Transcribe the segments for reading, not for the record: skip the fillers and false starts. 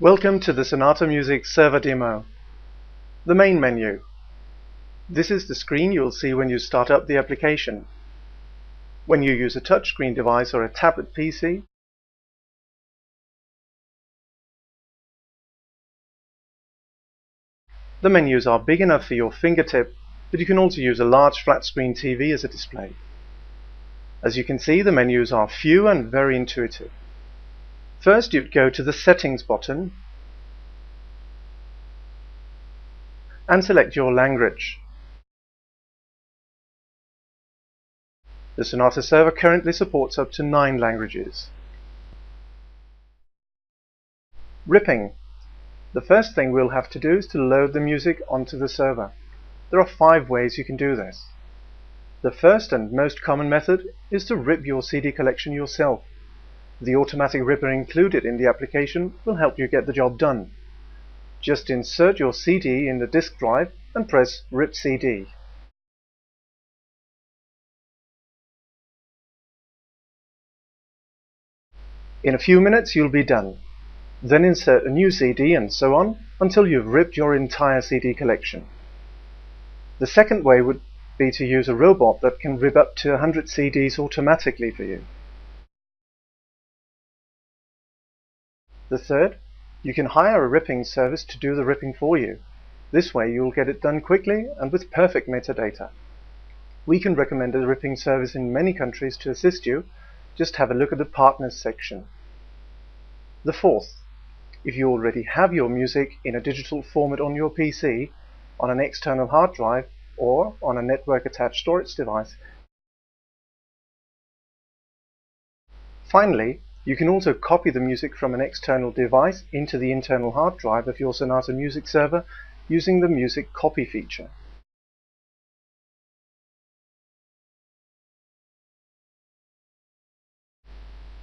Welcome to the Sonata Music server demo. The main menu. This is the screen you'll see when you start up the application. When you use a touchscreen device or a tablet PC, the menus are big enough for your fingertip, but you can also use a large flat screen TV as a display. As you can see, the menus are few and very intuitive. First, you'd go to the Settings button and select your language. The Sonata server currently supports up to 9 languages. Ripping. The first thing we'll have to do is to load the music onto the server. There are 5 ways you can do this. The first and most common method is to rip your CD collection yourself. The automatic ripper included in the application will help you get the job done. Just insert your CD in the disk drive and press Rip CD. In a few minutes you'll be done. Then insert a new CD and so on until you've ripped your entire CD collection. The second way would be to use a robot that can rip up to 100 CDs automatically for you. The third, you can hire a ripping service to do the ripping for you. This way you'll get it done quickly and with perfect metadata. We can recommend a ripping service in many countries to assist you. Just have a look at the partners section. The fourth, if you already have your music in a digital format on your PC, on an external hard drive, or on a network attached storage device. Finally, you can also copy the music from an external device into the internal hard drive of your Sonata music server using the Music Copy feature.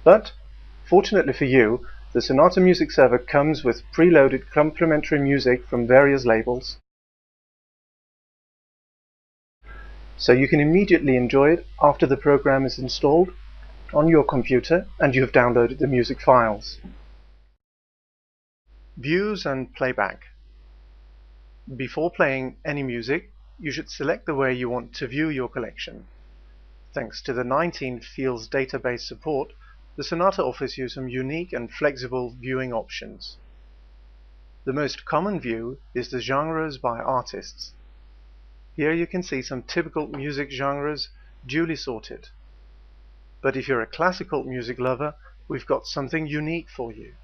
But, fortunately for you, the Sonata music server comes with preloaded complementary music from various labels, so you can immediately enjoy it after the program is installed on your computer and you have downloaded the music files. Views and playback. Before playing any music, you should select the way you want to view your collection. Thanks to the 19 fields database support, the Sonata offers you some unique and flexible viewing options. The most common view is the genres by artists. Here you can see some typical music genres duly sorted. But if you're a classical music lover, we've got something unique for you.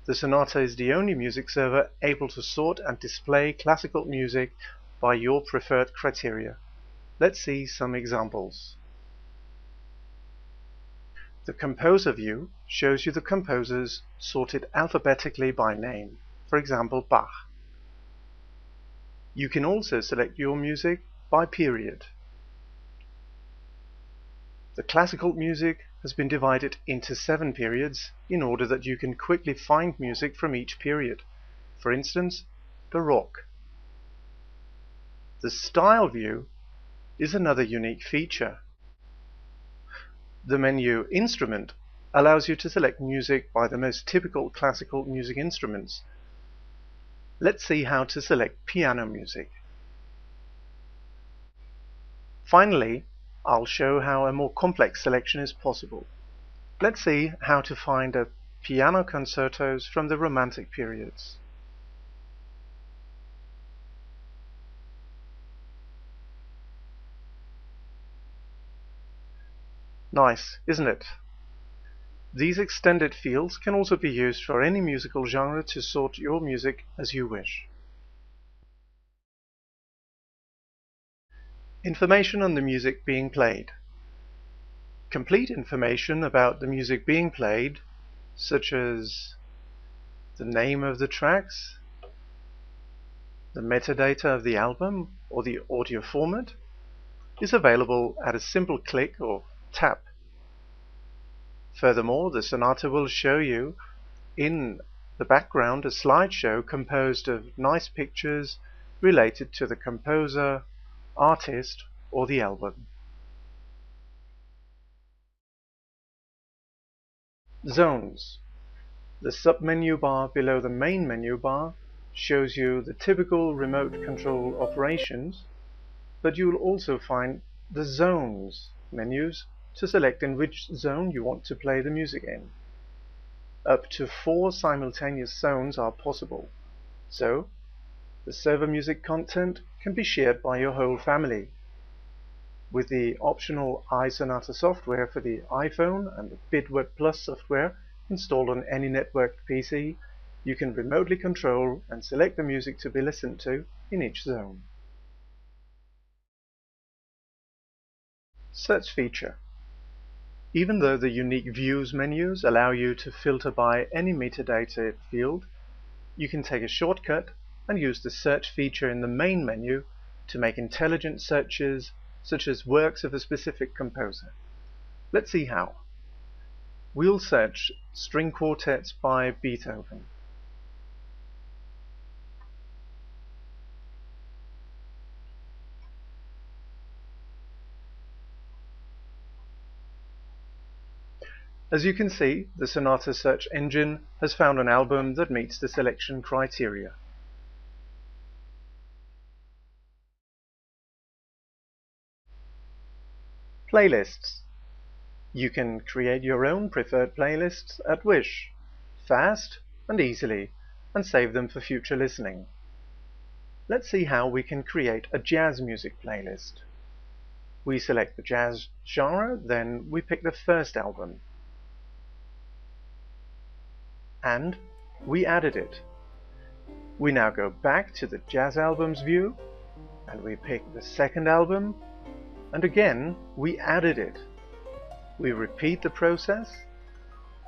The Sonata is the only music server able to sort and display classical music by your preferred criteria. Let's see some examples. The Composer view shows you the composers sorted alphabetically by name, for example Bach. You can also select your music by period. The classical music has been divided into 7 periods in order that you can quickly find music from each period. For instance, Baroque. The Style view is another unique feature. The menu Instrument allows you to select music by the most typical classical music instruments. Let's see how to select piano music. Finally, I'll show how a more complex selection is possible. Let's see how to find piano concertos from the Romantic periods. Nice, isn't it? These extended fields can also be used for any musical genre to sort your music as you wish. Information on the music being played. Complete information about the music being played, such as the name of the tracks, the metadata of the album or the audio format, is available at a simple click or tap. Furthermore, the Sonata will show you in the background a slideshow composed of nice pictures related to the composer, artist, or the album. Zones. The submenu bar below the main menu bar shows you the typical remote control operations, but you will also find the zones menus to select in which zone you want to play the music in. Up to 4 simultaneous zones are possible, so the server music content can be shared by your whole family. With the optional Sonata software for the iPhone and the BitWeb Plus software installed on any networked PC, you can remotely control and select the music to be listened to in each zone. Search feature. Even though the unique views menus allow you to filter by any metadata field, you can take a shortcut and use the search feature in the main menu to make intelligent searches such as works of a specific composer. Let's see how. We'll search string quartets by Beethoven. As you can see, the Sonata search engine has found an album that meets the selection criteria. Playlists. You can create your own preferred playlists at wish, fast and easily, and save them for future listening. Let's see how we can create a jazz music playlist. We select the jazz genre, then we pick the first album. And we added it. We now go back to the jazz albums view, and we pick the second album, and again we added it. We repeat the process,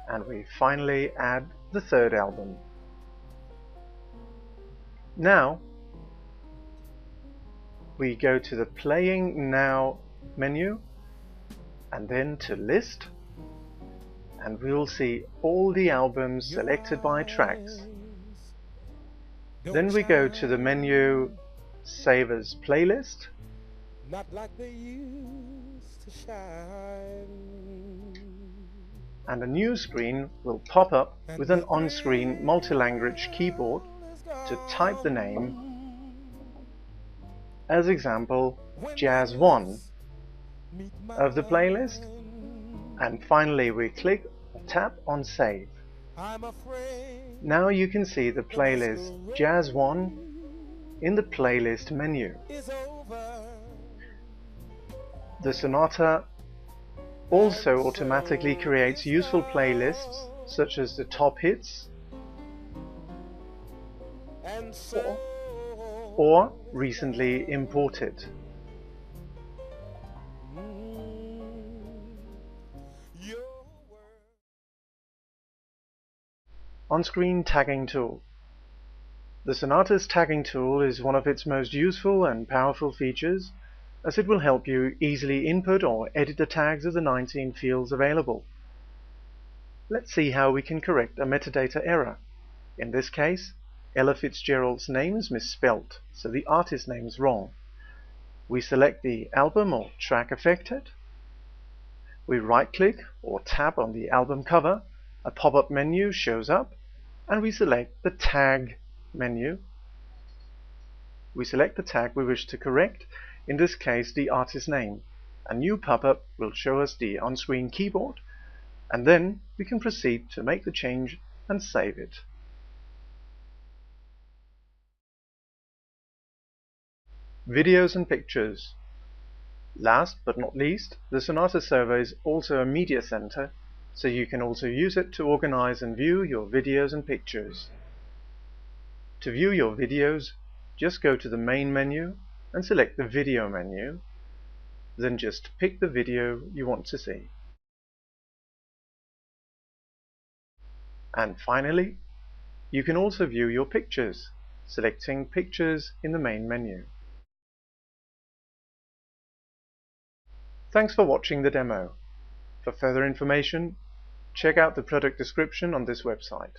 and we finally add the third album. Now we go to the Playing Now menu, and then to List, and we will see all the albums selected by tracks. Then we go to the menu Save as Playlist, not like they used to shine. And a new screen will pop up with an on-screen multi-language keyboard to type the name, as example, Jazz 1 of the playlist, and finally we click or tap on Save. Now you can see the playlist Jazz 1 in the playlist menu. The Sonata also automatically creates useful playlists such as the top hits or recently imported. On-screen tagging tool. The Sonata's tagging tool is one of its most useful and powerful features, as it will help you easily input or edit the tags of the 19 fields available. Let's see how we can correct a metadata error. In this case, Ella Fitzgerald's name is misspelt, so the artist name is wrong. We select the album or track affected. We right-click or tap on the album cover. A pop-up menu shows up, and we select the Tag menu. We select the tag we wish to correct, in this case the artist name. A new pop-up will show us the on-screen keyboard, and then we can proceed to make the change and save it. Videos and pictures. Last but not least, the Sonata server is also a media center, so you can also use it to organize and view your videos and pictures. To view your videos, just go to the main menu and select the video menu, then just pick the video you want to see. And finally, you can also view your pictures, selecting Pictures in the main menu. Thanks for watching the demo. For further information, check out the product description on this website.